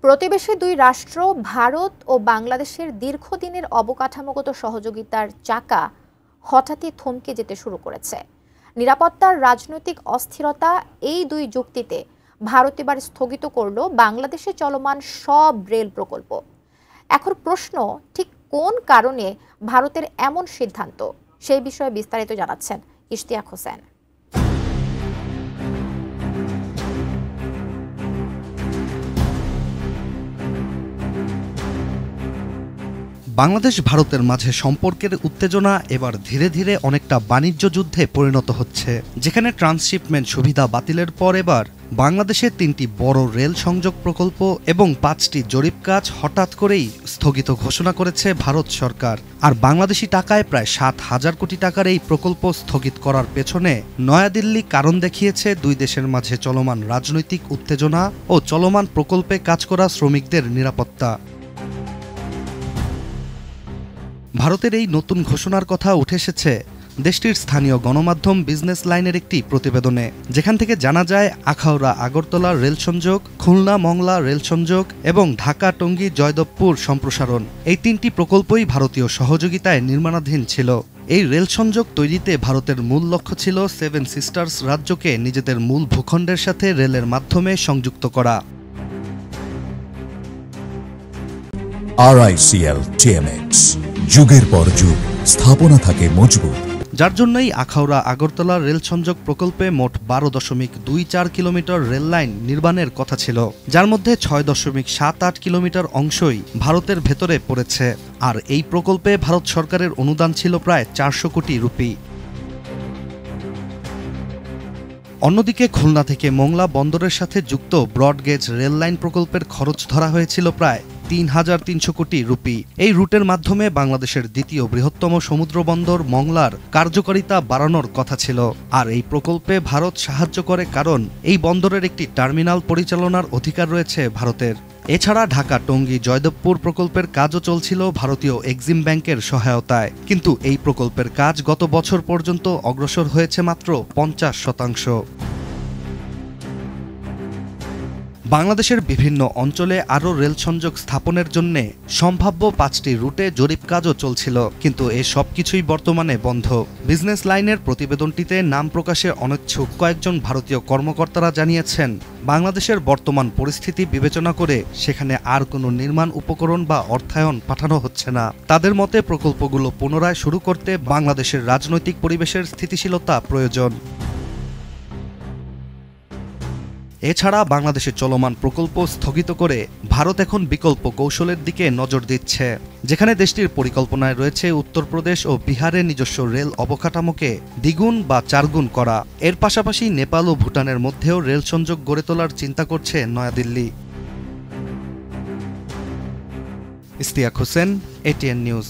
প্রতিবেশী দুই রাষ্ট্র ভারত ও বাংলাদেশের দীর্ঘদিনের অবকাঠামোগত সহযোগিতার চাকা হঠাৎই থমকে যেতে শুরু করেছে। নিরাপত্তার রাজনৈতিক অস্থিরতা এই দুই যুক্তিতে ভারত এবার স্থগিত করল বাংলাদেশে চলমান সব রেল প্রকল্প। এখন প্রশ্ন, ঠিক কোন কারণে ভারতের এমন সিদ্ধান্ত? সেই বিষয়ে বিস্তারিত জানাচ্ছেন ইশতিয়াক হোসেন। বাংলাদেশ ভারতের মাঝে সম্পর্কের উত্তেজনা এবার ধীরে ধীরে অনেকটা বাণিজ্য যুদ্ধে পরিণত হচ্ছে, যেখানে ট্রান্সশিপমেন্ট সুবিধা বাতিলের পর এবার বাংলাদেশের 3টি বড় রেল সংযোগ প্রকল্প এবং 5টি জরিপ কাজ হঠাৎ করেই স্থগিত ঘোষণা করেছে ভারত সরকার। আর বাংলাদেশি টাকায় প্রায় 7,000 কোটি টাকার এই প্রকল্প স্থগিত করার পেছনে নয়াদিল্লি কারণ দেখিয়েছে দুই দেশের মাঝে চলমান রাজনৈতিক উত্তেজনা ও চলমান প্রকল্পে কাজ করা শ্রমিকদের নিরাপত্তা। ভারতের এই নতুন ঘোষণার কথা উঠে এসেছে দেশটির স্থানীয় গণমাধ্যম বিজনেস লাইনের একটি প্রতিবেদনে, যেখান থেকে জানা যায় আখাউড়া আগরতলা রেল সংযোগ, খুলনা মংলা রেল সংযোগ এবং ঢাকা টঙ্গী জয়দেবপুর সম্প্রসারণ, এই 3টি প্রকল্পই ভারতীয় সহযোগিতায় নির্মাণাধীন ছিল। এই রেল সংযোগ তৈরিতে ভারতের মূল লক্ষ্য ছিল 7 সিস্টার্স রাজ্যকে নিজেদের মূল ভূখণ্ডের সাথে রেলের মাধ্যমে সংযুক্ত করা। RICL TMX, যুগের পর যুগ স্থাপনা থাকে মজবুত। যার জন্যই আখাউড়া আগরতলা রেল সংযোগ প্রকল্পে মোট 12.24 কিলোমিটার রেল লাইন নির্মাণের কথা ছিল, যার মধ্যে 6.78 কিলোমিটার অংশই ভারতের ভেতরে পড়েছে। আর এই প্রকল্পে ভারত সরকারের অনুদান ছিল প্রায় 400 কোটি রুপি। অন্যদিকে খুলনা থেকে মোংলা বন্দরের সাথে যুক্ত ব্রডগেজ রেল লাইন প্রকল্পের খরচ ধরা হয়েছিল প্রায় 3,300 কোটি রুপি। এই রুটের মাধ্যমে বাংলাদেশের দ্বিতীয় বৃহত্তম সমুদ্র বন্দর মংলার কার্যকারিতা বাড়ানোর কথা ছিল। আর এই প্রকল্পে ভারত সাহায্য করে কারণ এই বন্দরের একটি টার্মিনাল পরিচালনার অধিকার রয়েছে ভারতের। এছাড়া ঢাকা টঙ্গী জয়দেবপুর প্রকল্পের কাজও চলছিল ভারতীয় এক্সিম ব্যাংকের সহায়তায়, কিন্তু এই প্রকল্পের কাজ গত বছর পর্যন্ত অগ্রসর হয়েছে মাত্র 50%। বাংলাদেশের বিভিন্ন অঞ্চলে আরও রেল সংযোগ স্থাপনের জন্য সম্ভাব্য 5টি রুটে জরিপ কাজও চলছিল, কিন্তু এ সব কিছুই বর্তমানে বন্ধ। বিজনেস লাইনের প্রতিবেদনটিতে নাম প্রকাশে অনিচ্ছুক কয়েকজন ভারতীয় কর্মকর্তারা জানিয়েছেন, বাংলাদেশের বর্তমান পরিস্থিতি বিবেচনা করে সেখানে আর কোনো নির্মাণ উপকরণ বা অর্থায়ন পাঠানো হচ্ছে না। তাদের মতে প্রকল্পগুলো পুনরায় শুরু করতে বাংলাদেশের রাজনৈতিক পরিবেশের স্থিতিশীলতা প্রয়োজন। এছাড়া বাংলাদেশে চলমান প্রকল্প স্থগিত করে ভারত এখন বিকল্প কৌশলের দিকে নজর দিচ্ছে, যেখানে দেশটির পরিকল্পনায় রয়েছে উত্তরপ্রদেশ ও বিহারের নিজস্ব রেল অবকাঠামোকে দ্বিগুণ বা 4 গুণ করা। এর পাশাপাশি নেপাল ও ভুটানের মধ্যেও রেল সংযোগ গড়ে তোলার চিন্তা করছে নয়াদিল্লি। Ishtiaq Hossain, ATN news.